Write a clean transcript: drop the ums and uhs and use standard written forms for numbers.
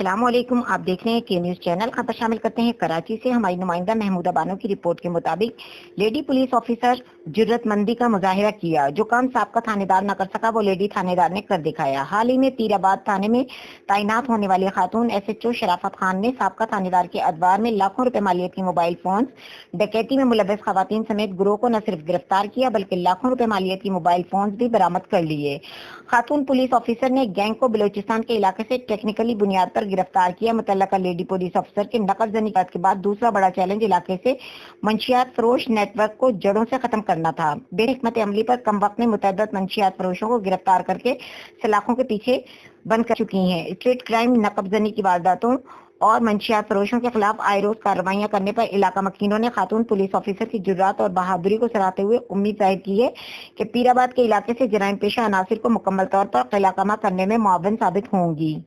السلام علیکم، آپ دیکھ رہے ہیں کے نیوز چینل۔ خبر شامل کرتے ہیں کراچی سے۔ ہماری نمائندہ محمودہ بانو کی رپورٹ کے مطابق لیڈی پولیس آفیسر جرئت مندی کا مظاہرہ کیا۔ جو کام سابقہ تھانے دار نہ کر سکا وہ لیڈی تھانے دار نے کر دکھایا۔ حال ہی میں پیر آباد تھانے میں تعینات ہونے والی خاتون ایس ایچ او شرافت خان نے سابقہ تھانے دار کے ادوار میں لاکھوں روپے مالیت کی موبائل فونز ڈکیتی میں ملوث خواتین سمیت گروہ کو نہ صرف گرفتار کیا بلکہ لاکھوں روپے مالیت کی موبائل فونز بھی برآمد کر لیے۔ خاتون پولیس آفیسر نے گینگ کو بلوچستان کے علاقے سے ٹیکنیکلی بنیاد پر گرفتار کیا۔ متعلقہ لیڈی پولیس افسر کے نقب زنی کے بعد دوسرا بڑا چیلنج علاقے سے منشیات فروش نیٹ ورک کو جڑوں سے ختم کرنا تھا۔ بے حکمت عملی پر کم وقت میں متعدد منشیات فروشوں کو گرفتار کر کے سلاخوں کے پیچھے بند کر چکی ہیں۔ اسٹریٹ کرائم، نقب زنی کی وارداتوں اور منشیات فروشوں کے خلاف آئے روز کارروائیاں کرنے پر علاقہ مکینوں نے خاتون پولیس آفیسر کی جرات اور بہادری کو سراہتے ہوئے امید ظاہر کی ہے کہ پیر آباد کے علاقے سے جرائم پیشہ عناصر کو مکمل طور پر قلعہ کما کرنے میں معاون ثابت ہوں گی۔